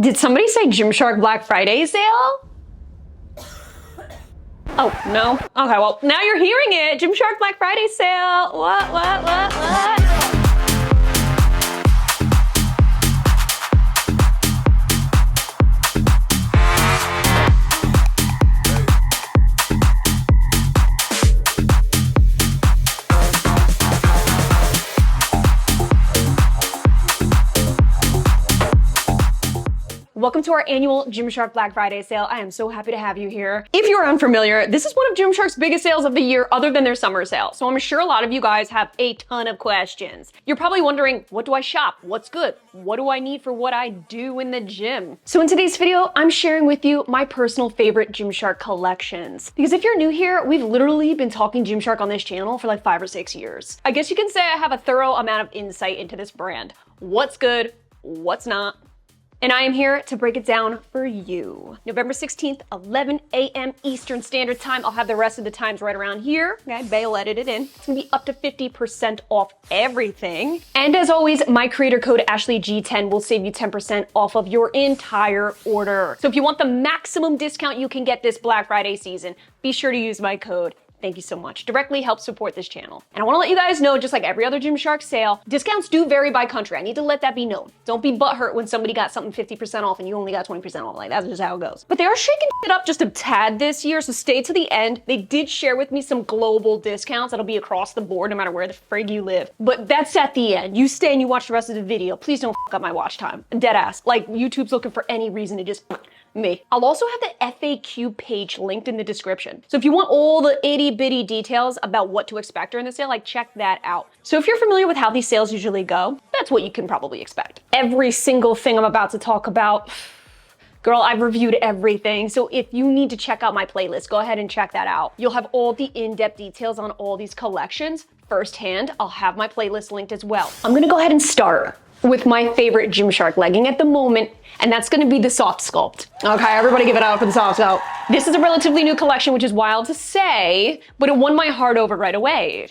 Did somebody say Gymshark Black Friday sale? Oh, no? Okay, well, now you're hearing it. Gymshark Black Friday sale. What? Welcome to our annual Gymshark Black Friday sale. I am so happy to have you here. If you're unfamiliar, this is one of Gymshark's biggest sales of the year other than their summer sale. So I'm sure a lot of you guys have a ton of questions. You're probably wondering, what do I shop? What's good? What do I need for what I do in the gym? So in today's video, I'm sharing with you my personal favorite Gymshark collections. Because if you're new here, we've literally been talking Gymshark on this channel for like 5 or 6 years. I guess you can say I have a thorough amount of insight into this brand. What's good? What's not? And I am here to break it down for you. November 16th, 11 a.m. Eastern Standard Time. I'll have the rest of the times right around here. Okay, Bail edited in. It's gonna be up to 50% off everything. And as always, my creator code AshleyG10 will save you 10% off of your entire order. So if you want the maximum discount you can get this Black Friday season, be sure to use my code. Thank you so much. Directly helps support this channel. And I wanna let you guys know, just like every other Gymshark sale, discounts do vary by country. I need to let that be known. Don't be butthurt when somebody got something 50% off and you only got 20% off. Like, that's just how it goes. But they are shaking it up just a tad this year, so stay to the end. They did share with me some global discounts that'll be across the board, no matter where the frig you live. But that's at the end. You stay and you watch the rest of the video. Please don't f up my watch time. Dead ass. Like, YouTube's looking for any reason to just me. I'll also have the FAQ page linked in the description. So if you want all the itty bitty details about what to expect during the sale, like, check that out. So if you're familiar with how these sales usually go, that's what you can probably expect. Every single thing I'm about to talk about, girl, I've reviewed everything. So if you need to check out my playlist, go ahead and check that out. You'll have all the in-depth details on all these collections firsthand. I'll have my playlist linked as well. I'm gonna go ahead and start with my favorite Gymshark legging at the moment, and that's gonna be the soft sculpt. Okay, everybody give it out for the soft sculpt. This is a relatively new collection, which is wild to say, but it won my heart over right away.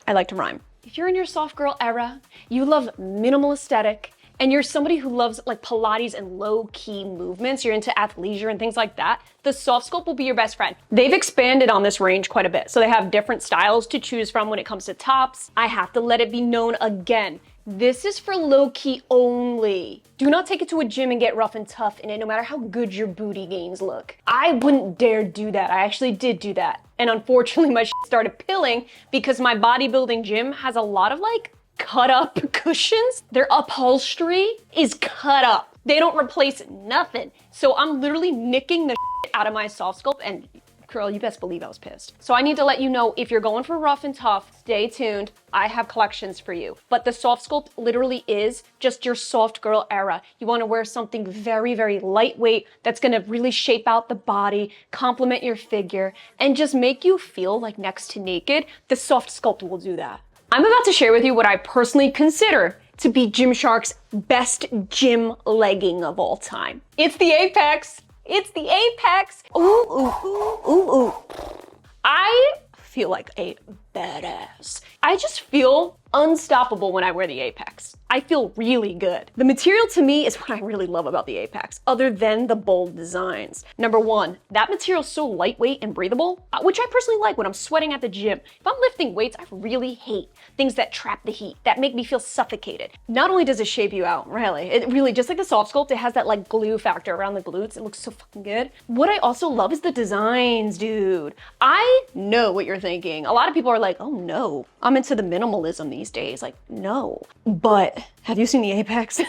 I like to rhyme. If you're in your soft girl era, you love minimal aesthetic, and you're somebody who loves like Pilates and low-key movements, you're into athleisure and things like that, the soft sculpt will be your best friend. They've expanded on this range quite a bit, so they have different styles to choose from when it comes to tops. I have to let it be known again, this is for low-key only. Do not take it to a gym and get rough and tough in it, no matter how good your booty gains look. I wouldn't dare do that. I actually did do that. And unfortunately, my shit started pilling because my bodybuilding gym has a lot of like cut up cushions. Their upholstery is cut up. They don't replace nothing. So I'm literally nicking the shit out of my soft sculpt, and girl, you best believe I was pissed. So I need to let you know, if you're going for rough and tough, stay tuned. I have collections for you. But the soft sculpt literally is just your soft girl era. You wanna wear something very, very lightweight that's gonna really shape out the body, complement your figure, and just make you feel like next to naked. The soft sculpt will do that. I'm about to share with you what I personally consider to be Gymshark's best gym legging of all time. It's the Apex. It's the Apex. Ooh, ooh, ooh, ooh, ooh. I feel like a badass. I just feel unstoppable when I wear the Apex. I feel really good. The material to me is what I really love about the Apex, other than the bold designs. Number one, that material is so lightweight and breathable, which I personally like when I'm sweating at the gym. If I'm lifting weights, I really hate things that trap the heat, that make me feel suffocated. Not only does it shape you out, really, it really, just like the soft sculpt, it has that like glue factor around the glutes. It looks so fucking good. What I also love is the designs, dude. I know what you're thinking. A lot of people are like, oh no, I'm into the minimalism these days. Like, no. But have you seen the Apex?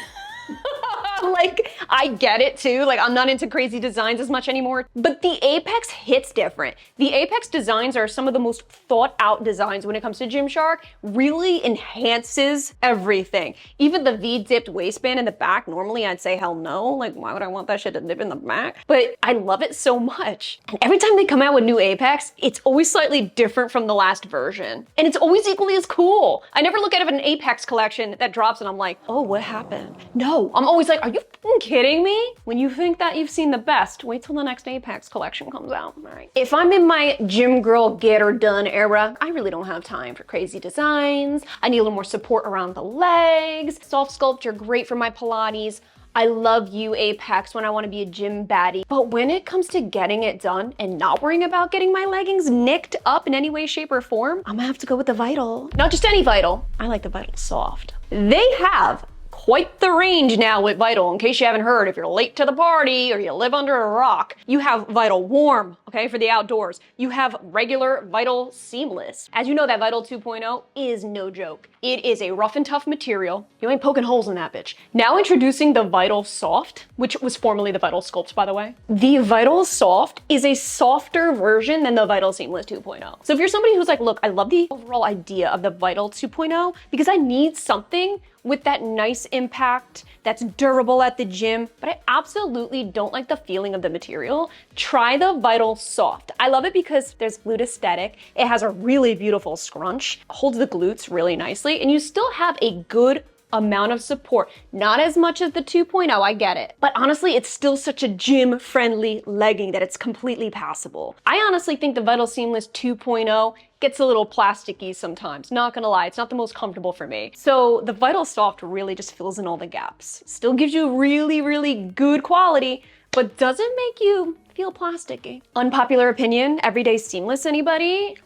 Like, I get it too. Like, I'm not into crazy designs as much anymore, but the Apex hits different. The Apex designs are some of the most thought out designs when it comes to Gymshark. Really enhances everything. Even the V-dipped waistband in the back, normally I'd say hell no. Like, why would I want that shit to dip in the back? But I love it so much. And every time they come out with new Apex, it's always slightly different from the last version. And it's always equally as cool. I never look at an Apex collection that drops and I'm like, oh, what happened? No, I'm always like, are you fucking kidding me? When you think that you've seen the best, wait till the next Apex collection comes out. All right. If I'm in my gym girl get her done era, I really don't have time for crazy designs. I need a little more support around the legs. Soft sculpt, you're great for my Pilates. I love you, Apex, when I want to be a gym baddie. But when it comes to getting it done and not worrying about getting my leggings nicked up in any way, shape, or form, I'm gonna have to go with the Vital. Not just any Vital. I like the Vital Soft. They have quite the range now with Vital. In case you haven't heard, if you're late to the party or you live under a rock, you have Vital Warm, okay, for the outdoors. You have regular Vital Seamless. As you know, that Vital 2.0 is no joke. It is a rough and tough material. You ain't poking holes in that bitch. Now introducing the Vital Soft, which was formerly the Vital Sculpt, by the way. The Vital Soft is a softer version than the Vital Seamless 2.0. So if you're somebody who's like, look, I love the overall idea of the Vital 2.0 because I need something with that nice impact that's durable at the gym, but I absolutely don't like the feeling of the material, try the Vital Soft. I love it because there's glute aesthetic. It has a really beautiful scrunch, holds the glutes really nicely, and you still have a good amount of support. Not as much as the 2.0, I get it. But honestly, it's still such a gym-friendly legging that it's completely passable. I honestly think the Vital Seamless 2.0 gets a little plasticky sometimes. Not gonna lie, it's not the most comfortable for me. So the Vital Soft really just fills in all the gaps. Still gives you really, really good quality, but doesn't make you feel plasticky. Unpopular opinion, everyday seamless, anybody?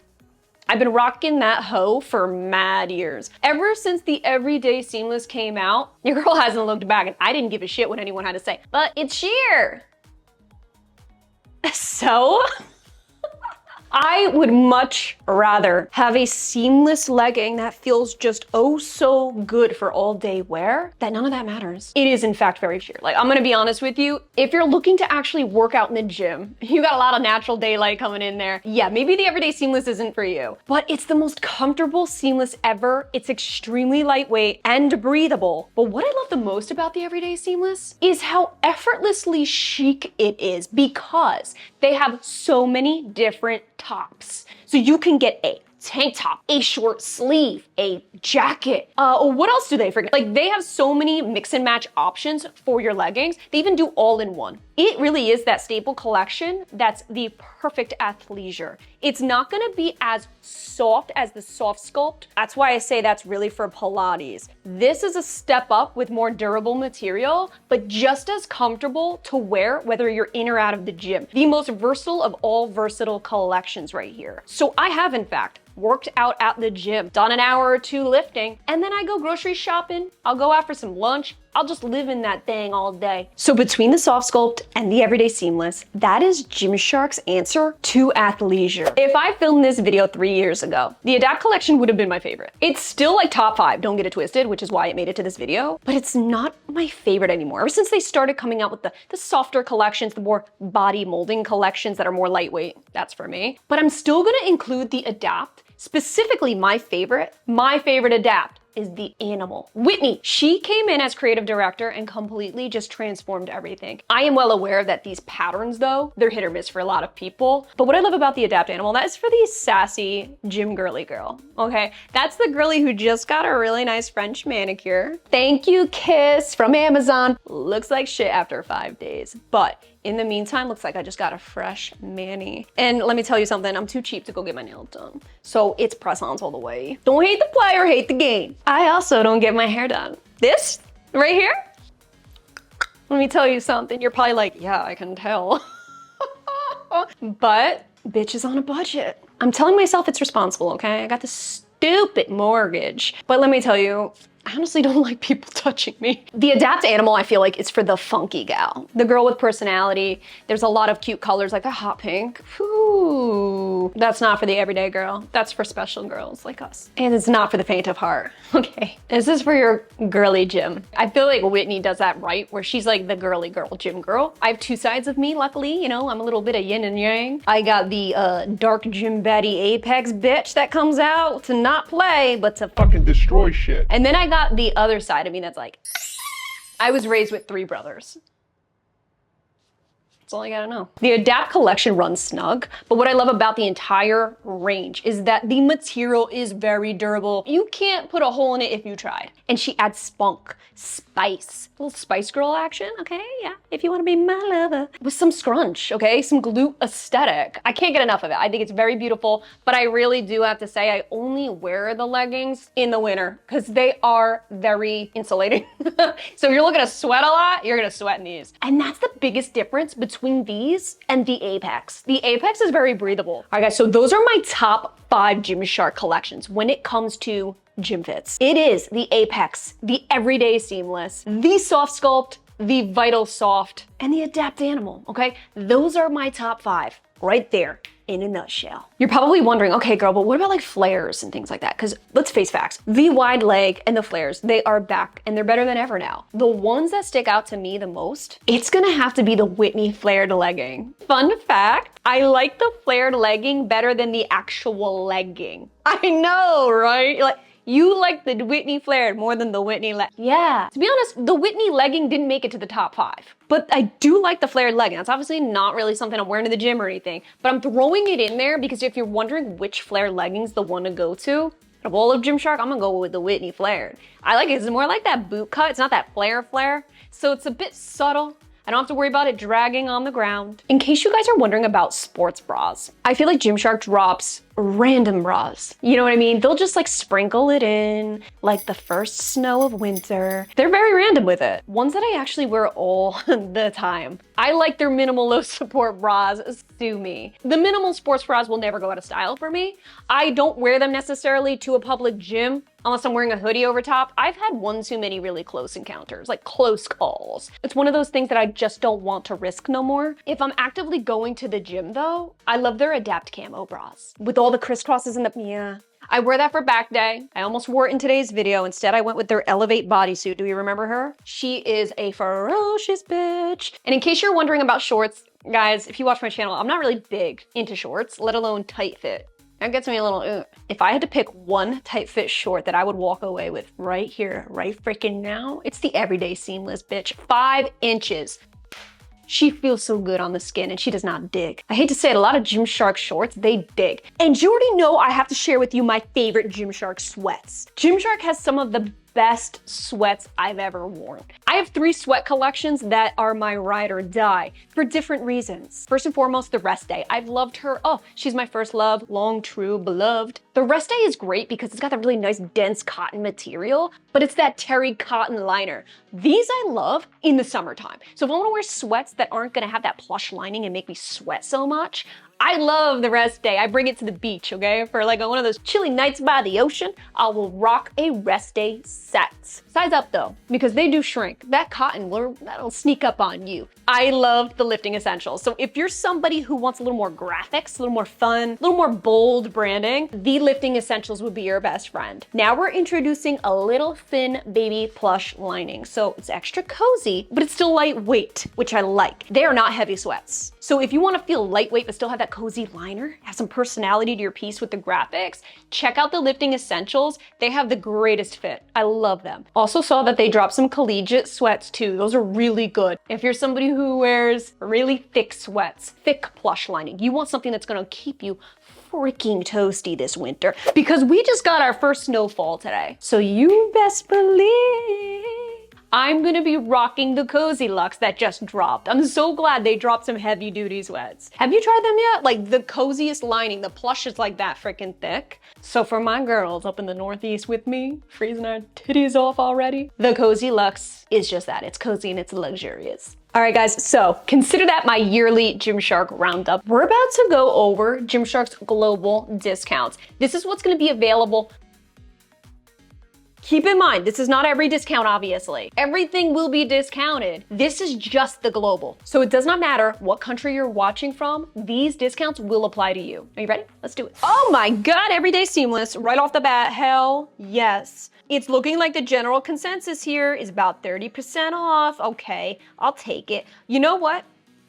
I've been rocking that hoe for mad years. Ever since the Everyday Seamless came out, your girl hasn't looked back, and I didn't give a shit what anyone had to say, but it's sheer. So, I would much rather have a seamless legging that feels just oh so good for all day wear, that none of that matters. It is in fact very sheer. Like, I'm gonna be honest with you, if you're looking to actually work out in the gym, you got a lot of natural daylight coming in there, yeah, maybe the Everyday Seamless isn't for you, but it's the most comfortable seamless ever. It's extremely lightweight and breathable. But what I love the most about the Everyday Seamless is how effortlessly chic it is, because they have so many different tops. So you can get a tank top, a short sleeve, a jacket. What else do they forget? Like, they have so many mix and match options for your leggings. They even do all in one. It really is that staple collection that's the perfect athleisure. It's not gonna be as soft as the Soft Sculpt. That's why I say that's really for Pilates. This is a step up with more durable material, but just as comfortable to wear whether you're in or out of the gym. The most versatile of all versatile collections right here. So I have, in fact, worked out at the gym, done an hour or two lifting, and then I go grocery shopping, I'll go out for some lunch, I'll just live in that thing all day. So between the Soft Sculpt and the Everyday Seamless, that is Gymshark's answer to athleisure. If I filmed this video 3 years ago, the Adapt collection would have been my favorite. It's still like top 5, don't get it twisted, which is why it made it to this video, but it's not my favorite anymore. Ever since they started coming out with the softer collections, the more body molding collections that are more lightweight, that's for me. But I'm still gonna include the Adapt, specifically my favorite Adapt is the Animal. Whitney, she came in as creative director and completely just transformed everything. I am well aware that these patterns though, they're hit or miss for a lot of people. But what I love about the Adapt Animal, that is for the sassy gym girly girl, okay? That's the girly who just got a really nice French manicure. Thank you, Kiss, from Amazon. Looks like shit after 5 days, but in the meantime, looks like I just got a fresh mani. And let me tell you something, I'm too cheap to go get my nails done. So it's press-ons all the way. Don't hate the player, hate the game. I also don't get my hair done. This right here, let me tell you something. You're probably like, yeah, I can tell. But bitch is on a budget. I'm telling myself it's responsible, okay? I got this stupid mortgage. But let me tell you, I honestly don't like people touching me. The Adapt Animal, I feel like, is for the funky gal. The girl with personality. There's a lot of cute colors like a hot pink. Ooh, that's not for the everyday girl. That's for special girls like us. And it's not for the faint of heart, okay? This is for your girly gym. I feel like Whitney does that right, where she's like the girly girl, gym girl. I have two sides of me, luckily, you know, I'm a little bit of yin and yang. I got the dark gym baddie Apex bitch that comes out to not play, but to fucking destroy shit. And then I got the other side of me that's like, I was raised with 3 brothers. That's all you gotta know. The Adapt collection runs snug, but what I love about the entire range is that the material is very durable. You can't put a hole in it if you tried. And she adds spunk, spice, a little Spice Girl action, okay? Yeah, if you wanna be my lover. With some scrunch, okay? Some glute aesthetic. I can't get enough of it. I think it's very beautiful, but I really do have to say I only wear the leggings in the winter because they are very insulating. So if you're looking to sweat a lot, you're gonna sweat in these. And that's the biggest difference between these and the Apex. The Apex is very breathable. All right, guys, so those are my top 5 Gymshark collections when it comes to gym fits. It is the Apex, the Everyday Seamless, the Soft Sculpt, the Vital Soft, and the Adapt Animal, okay? Those are my top 5 right there in a nutshell. You're probably wondering, okay, girl, but what about like flares and things like that? Because let's face facts, the wide leg and the flares, they are back and they're better than ever now. The ones that stick out to me the most, it's gonna have to be the Whitney flared legging. Fun fact, I like the flared legging better than the actual legging. I know, right? Like, you like the Whitney flared more than the Whitney Yeah, to be honest, the Whitney legging didn't make it to the top 5. But I do like the flared legging. That's obviously not really something I'm wearing to the gym or anything, but I'm throwing it in there because if you're wondering which flared legging's the one to go to, of all of Gymshark, I'm gonna go with the Whitney flared. I like it, it's more like that boot cut. It's not that flare, so it's a bit subtle. I don't have to worry about it dragging on the ground. In case you guys are wondering about sports bras, I feel like Gymshark drops random bras. You know what I mean? They'll just like sprinkle it in like the first snow of winter. They're very random with it. Ones that I actually wear all the time. I like their minimal low support bras, sue me. The minimal sports bras will never go out of style for me. I don't wear them necessarily to a public gym unless I'm wearing a hoodie over top. I've had one too many really close encounters, like close calls. It's one of those things that I just don't want to risk no more. If I'm actively going to the gym though, I love their Adapt camo bras with all the crisscrosses in the, yeah. I wear that for back day. I almost wore it in today's video. Instead, I went with their Elevate bodysuit. Do you remember her? She is a ferocious bitch. And in case you're wondering about shorts, guys, if you watch my channel, I'm not really big into shorts, let alone tight fit. That gets me a little, ugh. If I had to pick one tight fit short that I would walk away with right here, right freaking now, it's the Everyday Seamless, bitch. 5 inches. She feels so good on the skin and she does not dig. I hate to say it, a lot of Gymshark shorts, they dig. And you already know I have to share with you my favorite Gymshark sweats. Gymshark has some of the best sweats I've ever worn. I have 3 sweat collections that are my ride or die for different reasons. First and foremost, the Rest Day. I've loved her. Oh, she's my first love, long, true, beloved. The Rest Day is great because it's got that really nice, dense cotton material, but it's that terry cotton liner. These I love in the summertime. So if I want to wear sweats that aren't gonna have that plush lining and make me sweat so much, I love the Rest Day. I bring it to the beach, okay? For like one of those chilly nights by the ocean, I will rock a Rest Day set. Size up though, because they do shrink. That cotton, that'll sneak up on you. I love the lifting essentials. So if you're somebody who wants a little more graphics, a little more fun, a little more bold branding, the lifting essentials would be your best friend. Now we're introducing a little thin baby plush lining. So it's extra cozy, but it's still lightweight, which I like. They are not heavy sweats. So if you want to feel lightweight, but still have that cozy liner, have some personality to your piece with the graphics, check out the lifting essentials. They have the greatest fit. I love them. Also saw that they dropped some collegiate sweats too. Those are really good. If you're somebody who wears really thick sweats, thick plush lining, you want something that's gonna keep you freaking toasty this winter because we just got our first snowfall today. So you best believe I'm gonna be rocking the Cozy Luxe that just dropped. I'm so glad they dropped some heavy duty sweats. Have you tried them yet? Like the coziest lining, the plush is like that freaking thick. So for my girls up in the Northeast with me, freezing our titties off already, the Cozy Luxe is just that. It's cozy and it's luxurious. All right, guys, so consider that my yearly Gymshark roundup. We're about to go over Gymshark's global discounts. This is what's gonna be available. Keep in mind, this is not every discount, obviously. Everything will be discounted. This is just the global. So it does not matter what country you're watching from, these discounts will apply to you. Are you ready? Let's do it. Oh my God, Everyday Seamless, right off the bat, hell yes. It's looking like the general consensus here is about 30% off. Okay, I'll take it. You know what?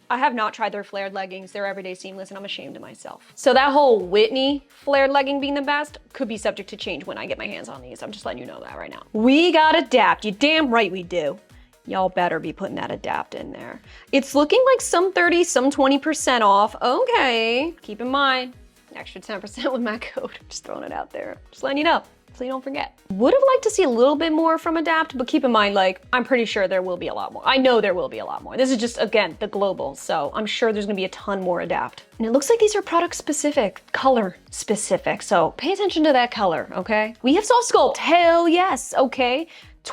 I have not tried their flared leggings. They're Everyday Seamless and I'm ashamed of myself. So that whole Whitney flared legging being the best could be subject to change when I get my hands on these. I'm just letting you know that right now. We got Adapt, you damn right we do. Y'all better be putting that adapt in there. It's looking like some 30, some 20% off. Okay, keep in mind, an extra 10% with my code. Just throwing it out there. Just letting you know, so you don't forget. Would have liked to see a little bit more from adapt, but keep in mind, like, I'm pretty sure there will be a lot more. I know there will be a lot more. This is just, again, the global, so I'm sure there's gonna be a ton more adapt. And it looks like these are product specific, color specific, so pay attention to that color, okay? We have soft sculpt, hell yes, okay?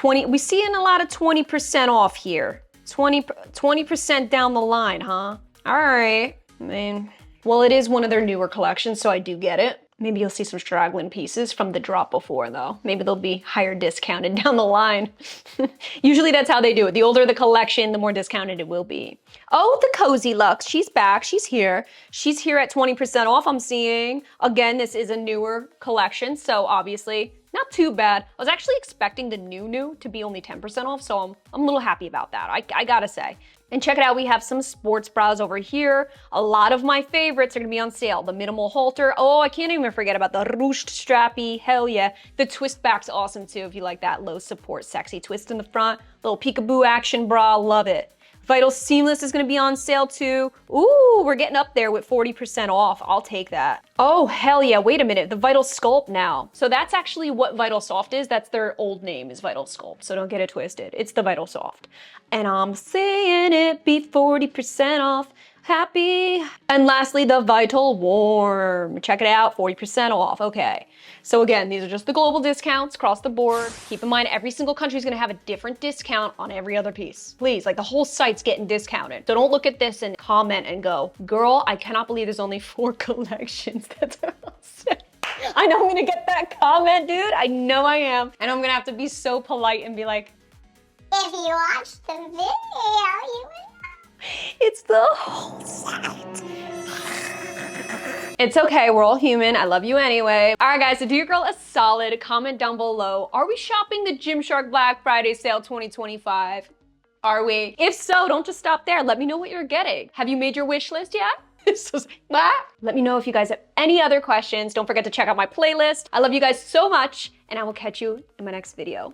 We see in a lot of 20% off here. 20% down the line, huh? All right, I mean, well, it is one of their newer collections, so I do get it. Maybe you'll see some straggling pieces from the drop before though. Maybe they'll be higher discounted down the line. Usually that's how they do it. The older the collection, the more discounted it will be. Oh, the Cozy Luxe, she's back, she's here. She's here at 20% off, I'm seeing. Again, this is a newer collection, so obviously not too bad. I was actually expecting the new to be only 10% off, so I'm a little happy about that, I gotta say. And check it out, we have some sports bras over here. A lot of my favorites are gonna be on sale. The minimal halter, oh, I can't even forget about the ruched strappy, hell yeah. The twist back's awesome too, if you like that low support, sexy twist in the front. Little peekaboo action bra, love it. Vital Seamless is gonna be on sale too. Ooh, we're getting up there with 40% off. I'll take that. Oh, hell yeah, wait a minute, the Vital Sculpt now. So that's actually what Vital Soft is. That's their old name is Vital Sculpt, so don't get it twisted. It's the Vital Soft. And I'm saying it, be 40% off, happy. And lastly, the Vital Warm. Check it out, 40% off, okay. So again, these are just the global discounts across the board. Keep in mind, every single country is gonna have a different discount on every other piece. Please, like the whole site's getting discounted. So don't look at this and comment and go, girl, I cannot believe there's only 4 collections that are on sale. I know I'm gonna get that comment, dude. I know I am. And I'm gonna have to be so polite and be like, if you watched the video, you would know. It's the whole site. It's okay, we're all human. I love you anyway. All right, guys, so do your girl a solid. Comment down below. Are we shopping the Gymshark Black Friday sale 2025? Are we? If so, don't just stop there. Let me know what you're getting. Have you made your wish list yet? Let me know if you guys have any other questions. Don't forget to check out my playlist. I love you guys so much, and I will catch you in my next video.